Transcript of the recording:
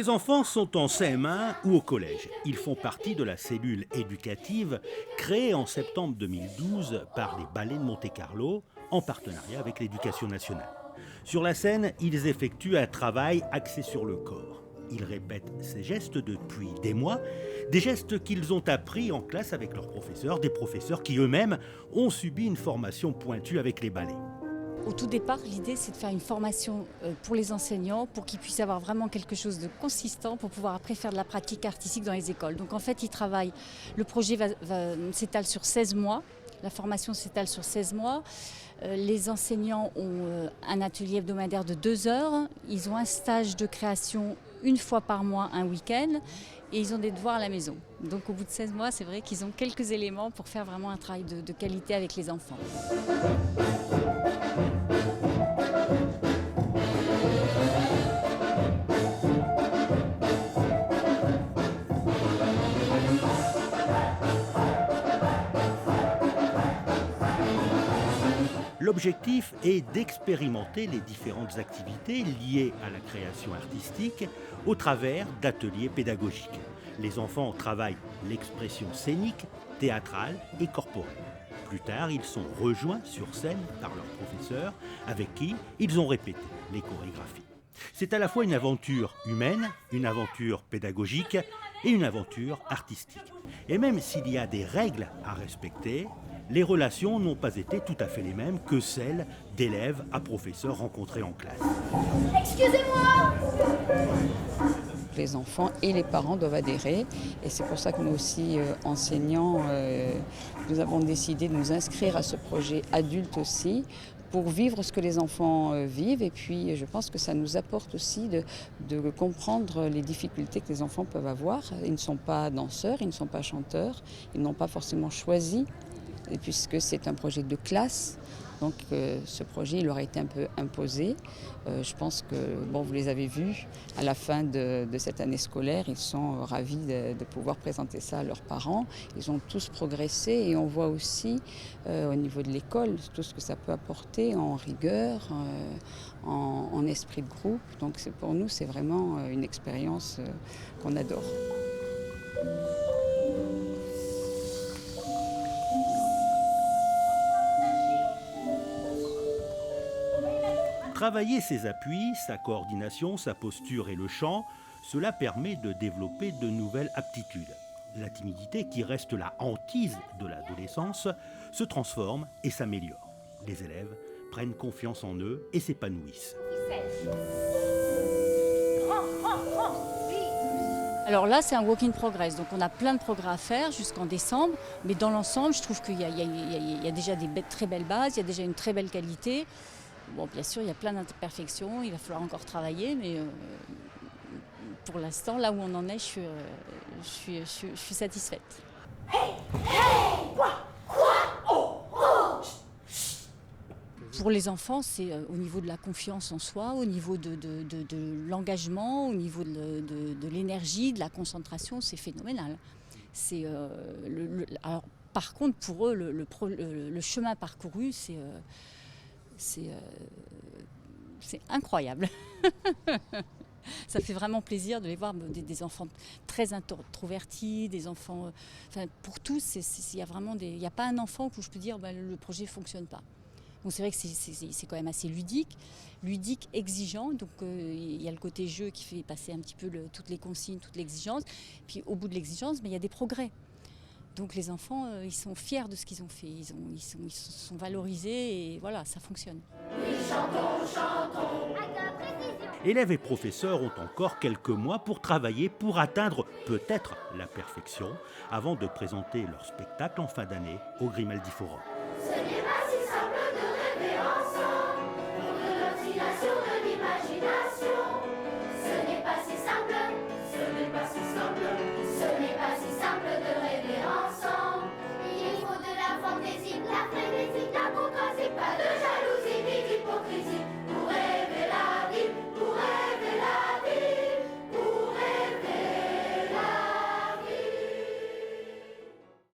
Ces enfants sont en CM1 ou au collège. Ils font partie de la cellule éducative créée en septembre 2012 par les Ballets de Monte-Carlo en partenariat avec l'Éducation nationale. Sur la scène, ils effectuent un travail axé sur le corps. Ils répètent ces gestes depuis des mois, des gestes qu'ils ont appris en classe avec leurs professeurs, des professeurs qui eux-mêmes ont subi une formation pointue avec les ballets. Au tout départ, l'idée, c'est de faire une formation pour les enseignants, pour qu'ils puissent avoir vraiment quelque chose de consistant pour pouvoir après faire de la pratique artistique dans les écoles. Donc en fait, ils travaillent, le projet s'étale sur 16 mois, la formation s'étale sur 16 mois. Les enseignants ont un atelier hebdomadaire de 2 heures, ils ont un stage de création une fois par mois, un week-end, et ils ont des devoirs à la maison. Donc au bout de 16 mois, c'est vrai qu'ils ont quelques éléments pour faire vraiment un travail de qualité avec les enfants. L'objectif est d'expérimenter les différentes activités liées à la création artistique au travers d'ateliers pédagogiques. Les enfants travaillent l'expression scénique, théâtrale et corporelle. Plus tard, ils sont rejoints sur scène par leurs professeurs avec qui ils ont répété les chorégraphies. C'est à la fois une aventure humaine, une aventure pédagogique et une aventure artistique. Et même s'il y a des règles à respecter, les relations n'ont pas été tout à fait les mêmes que celles d'élèves à professeurs rencontrés en classe. Excusez-moi! Les enfants et les parents doivent adhérer et c'est pour ça que nous aussi, enseignants, nous avons décidé de nous inscrire à ce projet adulte aussi pour vivre ce que les enfants vivent et puis je pense que ça nous apporte aussi de comprendre les difficultés que les enfants peuvent avoir. Ils ne sont pas danseurs, ils ne sont pas chanteurs, ils n'ont pas forcément choisi. Et puisque c'est un projet de classe, donc ce projet il leur a été un peu imposé. Je pense que vous les avez vus à la fin de cette année scolaire, ils sont ravis de pouvoir présenter ça à leurs parents. Ils ont tous progressé et on voit aussi au niveau de l'école tout ce que ça peut apporter en rigueur, en esprit de groupe. Donc pour nous c'est vraiment une expérience qu'on adore. Travailler ses appuis, sa coordination, sa posture et le chant, cela permet de développer de nouvelles aptitudes. La timidité, qui reste la hantise de l'adolescence, se transforme et s'améliore. Les élèves prennent confiance en eux et s'épanouissent. Alors là, c'est un work in progress, donc on a plein de progrès à faire jusqu'en décembre, mais dans l'ensemble, je trouve qu'il y a déjà des très belles bases, il y a déjà une très belle qualité. Bon, bien sûr, il y a plein d'imperfections, il va falloir encore travailler, mais pour l'instant, là où on en est, je suis satisfaite. Pour les enfants, c'est au niveau de la confiance en soi, au niveau de l'engagement, au niveau de l'énergie, de la concentration, c'est phénoménal. Alors, par contre, pour eux, le chemin parcouru, c'est incroyable. Ça fait vraiment plaisir de les voir, des enfants très introvertis, des enfants... pour tous, il n'y a pas un enfant où je peux dire le projet ne fonctionne pas. Donc c'est vrai que c'est quand même assez ludique, exigeant. Donc il y a le côté jeu qui fait passer un petit peu toutes les consignes, toute l'exigence. Puis au bout de l'exigence, il y a des progrès. Donc les enfants, ils sont fiers de ce qu'ils ont fait, ils sont valorisés et voilà, ça fonctionne. Oui, chantons, chantons. Avec précision. Élèves et professeurs ont encore quelques mois pour travailler, pour atteindre peut-être la perfection, avant de présenter leur spectacle en fin d'année au Grimaldi Forum.